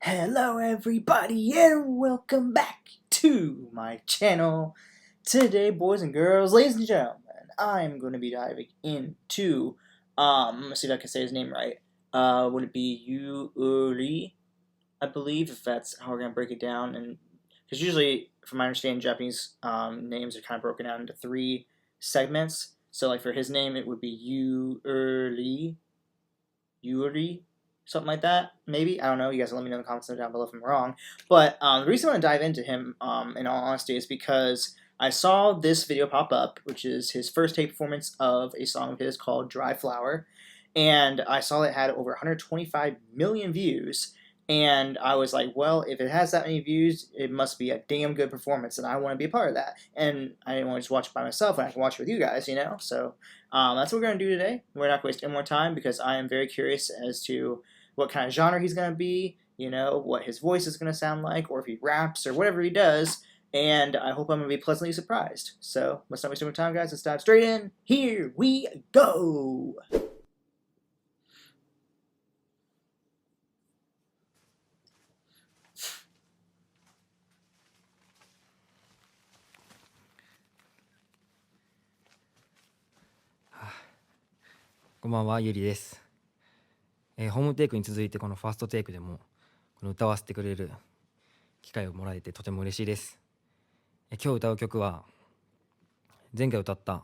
Hello everybody and welcome back to my channel. Today, boys and girls, ladies and gentlemen, I'm going to be diving into, let's see if I can say his name right. Would it be Yuuri, I believe, if that's how we're going to break it down. And because usually, from my understanding, Japanese names are kind of broken down into three segments. So like for his name, it would be Yuuri, something like that, maybe. I don't know. You guys let me know in the comments down below if I'm wrong. But the reason I want to dive into him, in all honesty, is because I saw this video pop up, which is his first tape performance of a song of his called Dry Flower. And I saw it had over 125 million views. And I was like, well, if it has that many views, it must be a damn good performance, and I want to be a part of that. And I didn't want to just watch it by myself, and I can watch it with you guys, you know? So that's what we're going to do today. We're not going to waste any more time because I am very curious as to what kind of genre he's going to be, you know, what his voice is going to sound like, or if he raps or whatever he does. And I hope I'm going to be pleasantly surprised. So let's not waste any more time, guys. Let's dive straight in. Here we go. Ah, こんばんは、ゆりです。ホームテイクに続いてこのファーストテイクでもこの歌わせてくれる機会をもらえてとても嬉しいです。今日歌う曲は前回歌った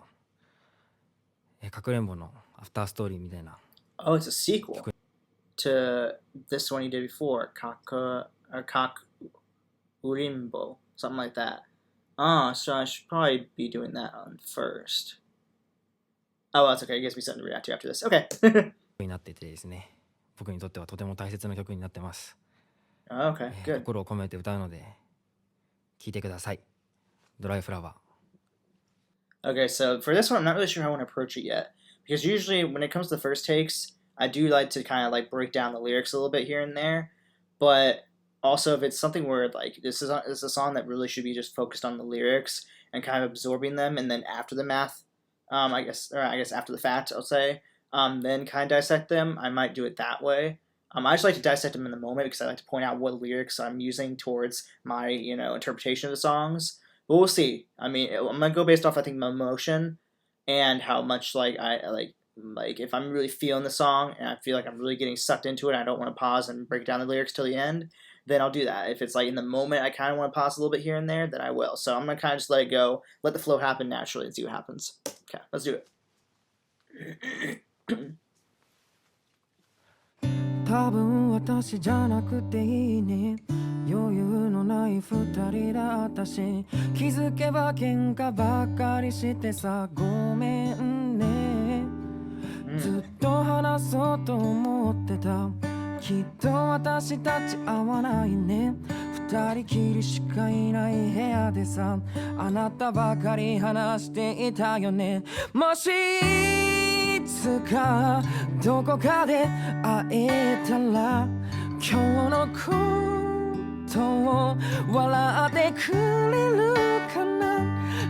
かくれんぼのアフターストーリーみたいな。Oh, it's a sequel to this one he did before, Urimbo, something like that. So I should probably be doing that on first. Oh, well, that's okay. I guess we something to react to after this. Okay. になっててですね、僕にとってはとても大切な曲になってます。Okay, good. 心を込めて歌うので聴いてください。ドライフラワー。Okay, so for this one, I'm not really sure how I want to approach it yet. Because usually when it comes to the first takes, I do like to kind of like break down the lyrics a little bit here and there. But also if it's something where like this is a song that really should be just focused on the lyrics and kind of absorbing them, and then after the math, I guess after the fact, I'll say, then kind of dissect them. I might do it that way. I just like to dissect them in the moment because I like to point out what lyrics I'm using towards my, interpretation of the songs. But we'll see. I mean, I'm gonna go based off, I think, my emotion and how much I like if I'm really feeling the song and I feel like I'm really getting sucked into it and I don't want to pause and break down the lyrics till the end, then I'll do that. If it's like in the moment I kind of want to pause a little bit here and there, then I will. So I'm gonna kind of just let it go, let the flow happen naturally, and see what happens. Okay, let's do it. 多分私じゃなくていいね、余裕のない二人だったし、気づけば喧嘩ばっかりしてさ、ごめんね、ずっと話そうと思ってた、きっと私たち合わないね、二人きりしかいない部屋でさ、あなたばかり話していたよね、もしいつかどこかで会えたら、今日のことを笑ってくれるかな、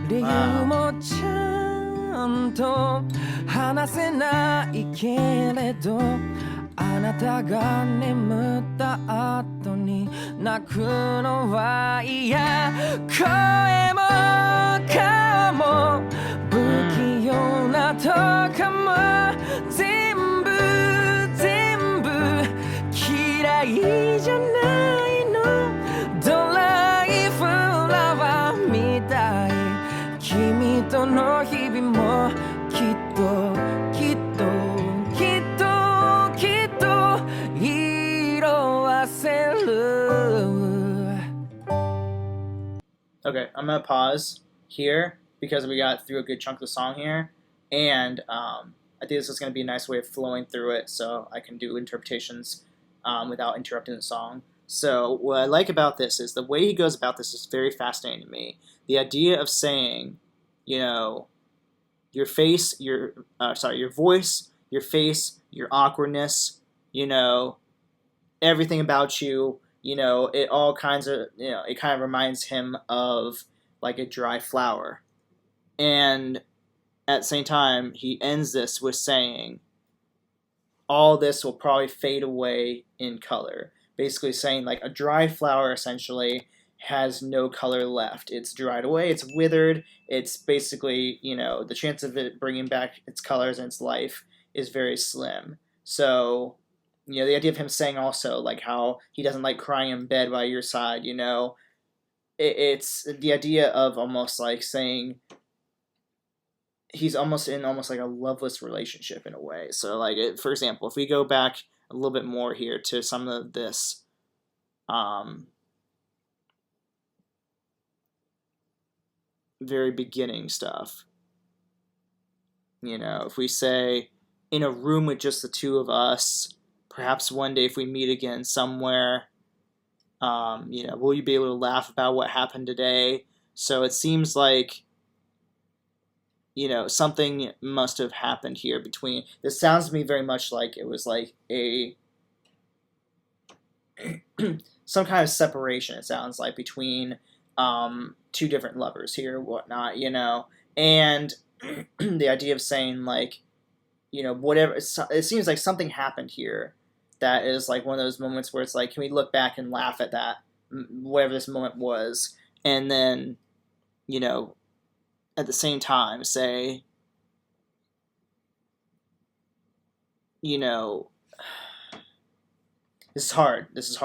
理由もちゃんと話せないけれど、あなたが眠った後に泣くのは嫌、声も顔も不器用なとかも全部嫌いじゃないの、ドライフラワーみたい、君との日々もきっとOkay, I'm gonna pause here because we got through a good chunk of the song here, and I think this is gonna be a nice way of flowing through it, so I can do interpretations without interrupting the song. So what I like about this is the way he goes about this is very fascinating to me. The idea of saying, your face, your voice, your face, your awkwardness, everything about you, it all kinds of, it kind of reminds him of like a dry flower. And at the same time, he ends this with saying, all this will probably fade away in color. basically saying like a dry flower essentially has no color left. It's dried away, it's withered, it's basically, the chance of it bringing back its colors and its life is very slim. So, the idea of him saying also like how he doesn't like crying in bed by your side, it's the idea of almost like saying he's almost in almost like a loveless relationship in a way. So like, for example, if we go back a little bit more here to some of this, very beginning stuff. If we say, in a room with just the two of us, perhaps one day if we meet again somewhere, will you be able to laugh about what happened today? So it seems like, something must have happened here between. This sounds to me very much like it was like a some kind of separation. It sounds like between two different lovers here, whatnot, and the idea of saying like, whatever. It seems like something happened here that is like one of those moments where it's like, can we look back and laugh at that, whatever this moment was, and then, at the same time say, this is hard. This is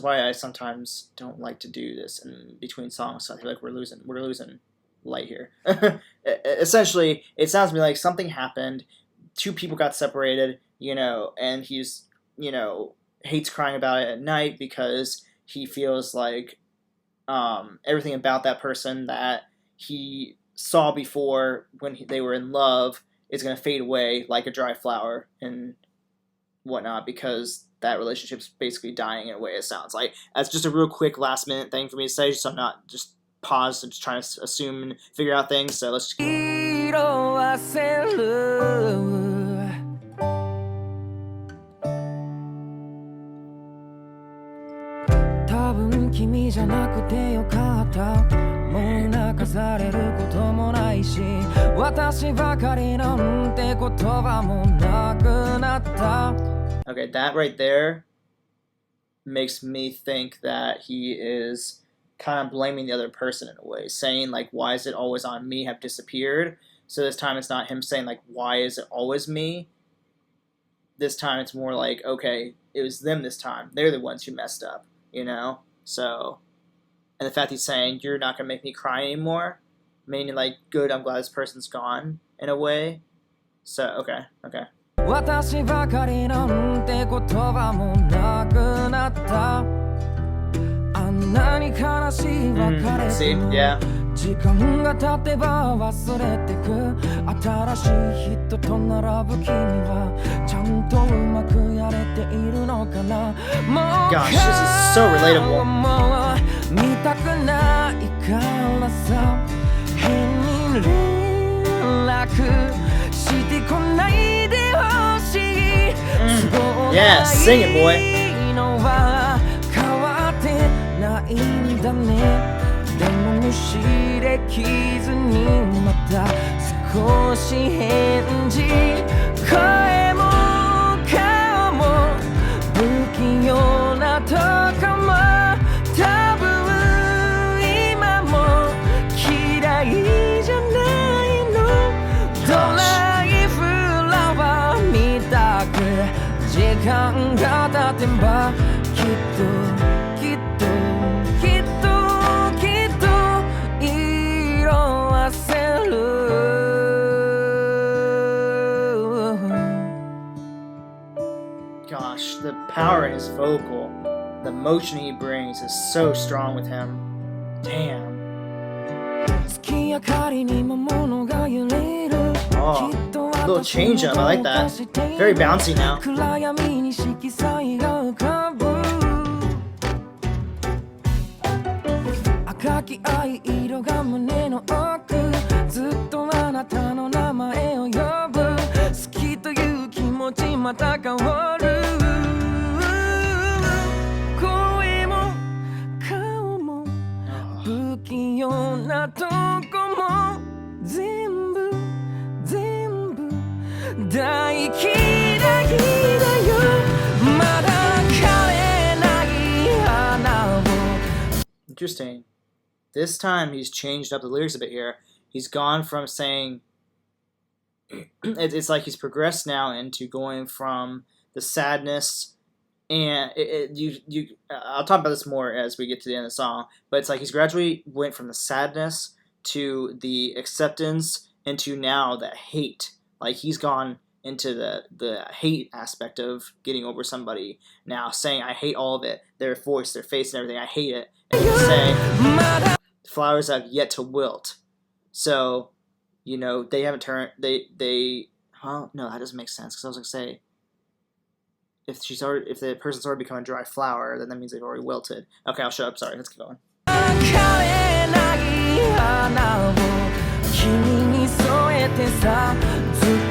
why I sometimes don't like to do this in between songs. So I feel like we're losing light here. Essentially, it sounds to me like something happened. Two people got separated, and he's, hates crying about it at night because he feels like everything about that person that he saw before when they were in love is going to fade away like a dry flower and whatnot, because that relationship's basically dying in a way, it sounds like. That's just a real quick last minute thing for me to say, so I'm not just pause and just trying to assume and figure out things. So let's just... Okay, that right there makes me think that he is kind of blaming the other person in a way, saying like, why is it always on me, have disappeared. So this time it's not him saying like, why is it always me? This time it's more like, okay, it was them this time. They're the ones who messed up, So, and the fact he's saying, you're not going to make me cry anymore, meaning like, good, I'm glad this person's gone in a way. So, okay. See, yeah. Gosh, this is so relatable. Yeah, sing it, boy. Gosh, the power in his vocal, the emotion he brings is so strong with him. Damn. Oh, little change up, I like that. Very bouncy now. Interesting. This time he's changed up the lyrics a bit here. He's gone from saying it's like he's progressed now into going from the sadness and I'll talk about this more as we get to the end of the song, but it's like he's gradually went from the sadness to the acceptance into now the hate. Like he's gone into the hate aspect of getting over somebody now, saying I hate all of it, their voice, their face, and everything. I hate it, and he's saying flowers have yet to wilt. So, they haven't turned. Well, no, that doesn't make sense because I was gonna say if the person's already become a dry flower, then that means they've already wilted. Okay, I'll shut up. Sorry, let's keep going.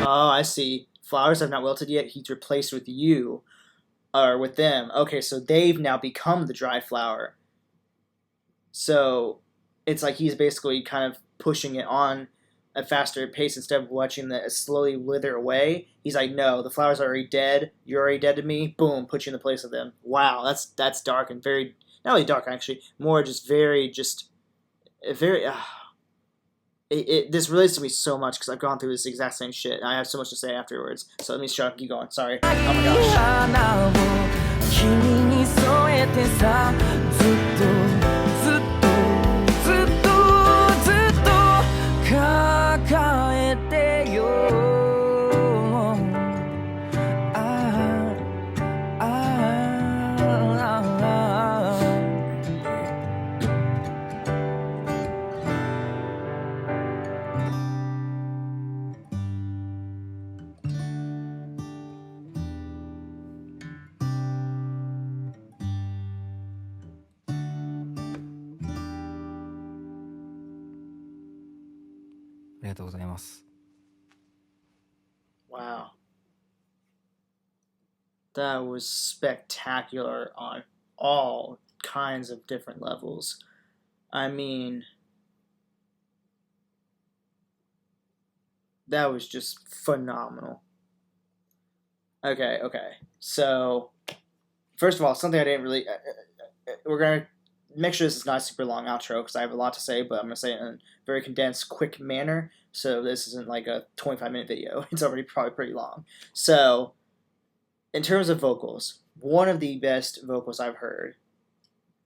Oh, I see. Flowers have not wilted yet. He's replaced with you, or with them. Okay, so they've now become the dry flower. So it's like he's basically kind of pushing it on a faster pace instead of watching it slowly wither away. He's like, no, the flowers are already dead. You're already dead to me. Boom, put you in the place of them. Wow, that's dark and very, not really dark actually, more just very, this relates to me so much because I've gone through this exact same shit and I have so much to say afterwards. So let me shut up and keep going. Sorry. Oh my Wow. That was spectacular on all kinds of different levels. I mean, that was just phenomenal. Okay. So, first of all, something I didn't really... we're going to make sure this is not a super long outro because I have a lot to say, but I'm going to say it in a very condensed, quick manner. So this isn't like a 25-minute video. It's already probably pretty long. So, in terms of vocals, one of the best vocals I've heard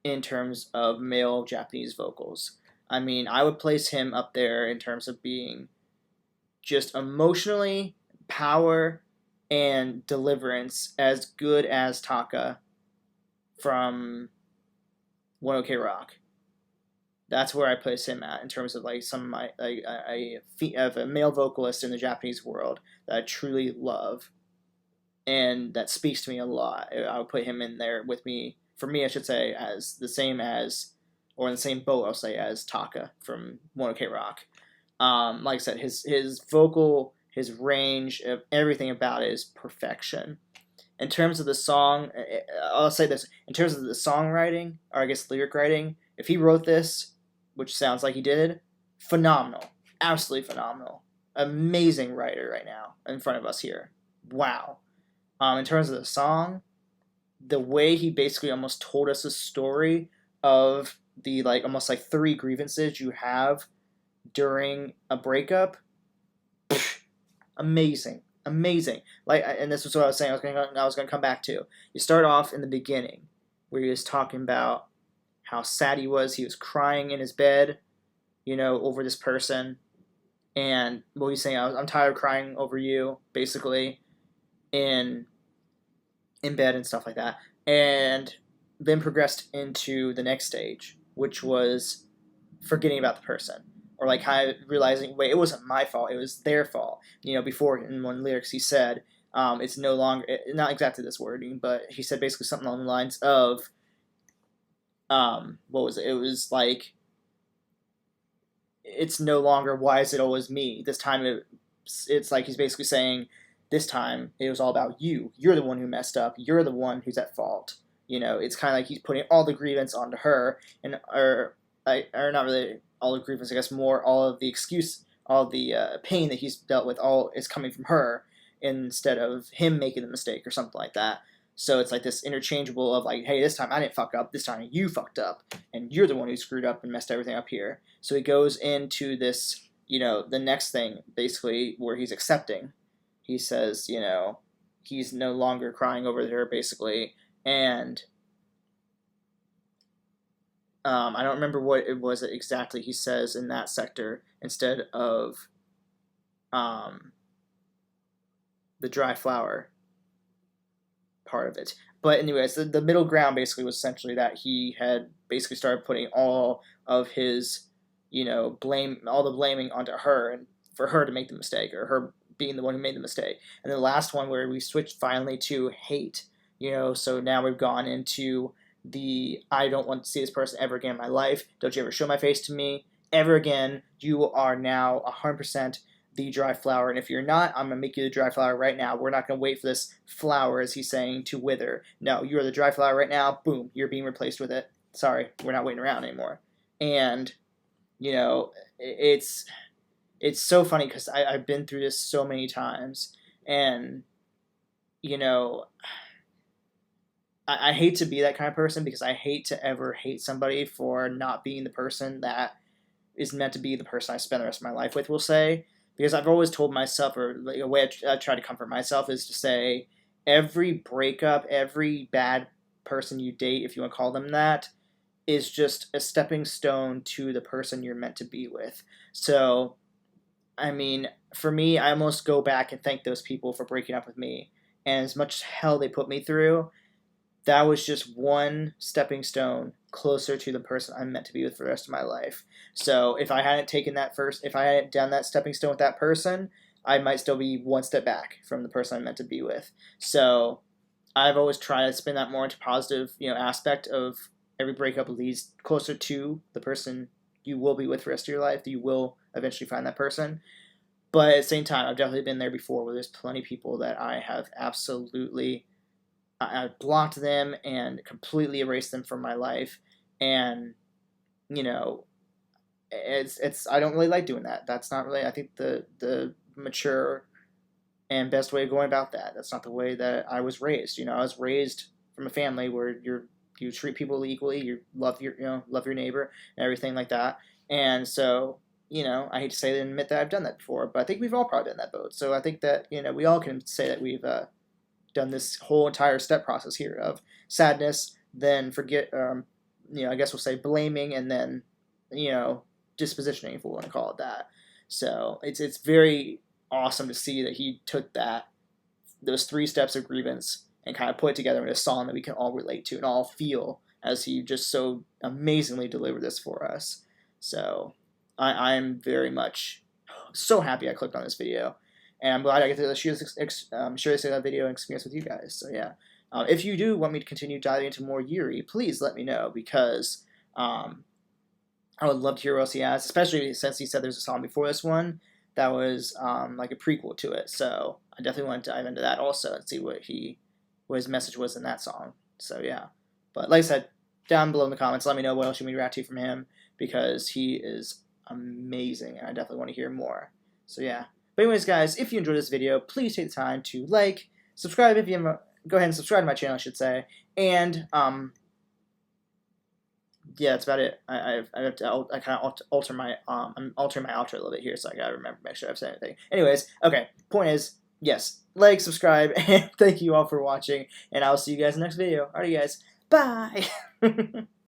in terms of male Japanese vocals. I mean, I would place him up there in terms of being just emotionally, power, and deliverance as good as Taka from 1 OK Rock. That's where I place him at in terms of like some of my a male vocalist in the Japanese world that I truly love and that speaks to me a lot. I would put him in there with me. For me, I should say as the same as, or in the same boat, I'll say as Taka from 1 OK Rock. Like I said, his vocal, his range of everything about it is perfection. In terms of the song, I'll say this: in terms of the songwriting, or I guess lyric writing, if he wrote this, which sounds like he did, phenomenal, absolutely phenomenal, amazing writer right now in front of us here. Wow. In terms of the song, the way he basically almost told us a story of the almost 3 grievances you have during a breakup, amazing. And this was what I was saying. I was gonna come back to. You start off in the beginning where he was talking about how sad he was. He was crying in his bed, over this person, and what he's saying, I'm tired of crying over you, basically, in bed and stuff like that. And then progressed into the next stage, which was forgetting about the person. Or kind of realizing, wait, it wasn't my fault, it was their fault. Before in one lyrics he said, it's no longer, not exactly this wording, but he said basically something along the lines of, what was it? It was like, it's no longer, why is it always me? This time it's like he's basically saying, this time it was all about you. You're the one who messed up. You're the one who's at fault. It's kind of like he's putting all the grievance onto her, or not really all the grievance, I guess more all of the excuse, all the pain that he's dealt with, all is coming from her instead of him making the mistake or something like that. So it's like this interchangeable of like, hey, this time I didn't fuck up, this time you fucked up, and you're the one who screwed up and messed everything up here. So he goes into this, the next thing basically where he's accepting. He says, he's no longer crying over her basically, and I don't remember what it was exactly he says in that sector instead of the dry flower part of it. But anyways, the middle ground basically was essentially that he had basically started putting all of his, all the blaming onto her and for her to make the mistake, or her being the one who made the mistake. And the last one where we switched finally to hate, so now we've gone into the I don't want to see this person ever again in my life. Don't you ever show my face to me ever again. You are now 100% the dry flower, and if you're not, I'm going to make you the dry flower right now. We're not going to wait for this flower, as he's saying, to wither. No, you're the dry flower right now. Boom, you're being replaced with it. Sorry, we're not waiting around anymore. And, it's so funny because I've been through this so many times, and, I hate to be that kind of person because I hate to ever hate somebody for not being the person that is meant to be the person I spend the rest of my life with, we'll say. Because I've always told myself, or like a way I try to comfort myself is to say, every breakup, every bad person you date, if you want to call them that, is just a stepping stone to the person you're meant to be with. So, I mean, for me, I almost go back and thank those people for breaking up with me. And as much hell they put me through, that was just one stepping stone closer to the person I'm meant to be with for the rest of my life. So if I hadn't if I hadn't done that stepping stone with that person, I might still be one step back from the person I'm meant to be with. So I've always tried to spin that more into positive, aspect of every breakup leads closer to the person you will be with for the rest of your life, that you will eventually find that person. But at the same time, I've definitely been there before where there's plenty of people that I have absolutely I blocked them and completely erased them from my life, and it's I don't really like doing that. That's not really, I think, the mature and best way of going about that. That's not the way that I was raised. I was raised from a family where you treat people equally, you love your neighbor and everything like that. And so I hate to say and admit that I've done that before, but I think we've all probably been in that boat. So I think that we all can say that we've done this whole entire step process here of sadness, then I guess we'll say blaming, and then, dispositioning, if we want to call it that. So it's very awesome to see that he took those 3 steps of grievance and kind of put it together in a song that we can all relate to and all feel, as he just so amazingly delivered this for us. So I'm very much so happy I clicked on this video. And I'm glad I get to share this video and experience with you guys. So yeah, if you do want me to continue diving into more Yuuri, please let me know, because I would love to hear what else he has, especially since he said there's a song before this one that was like a prequel to it. So I definitely want to dive into that also and see what his message was in that song. So yeah, but like I said, down below in the comments, let me know what else you want me to react to from him, because he is amazing and I definitely want to hear more. So yeah. But anyways, guys, if you enjoyed this video, please take the time to subscribe if you haven't. Go ahead and subscribe to my channel, I should say. And yeah, that's about it. I have to kind of alter my I'm altering my outro a little bit here, so I gotta remember make sure I've said anything. Anyways, okay. Point is, yes, subscribe, and thank you all for watching. And I'll see you guys in the next video. Alright, guys, bye.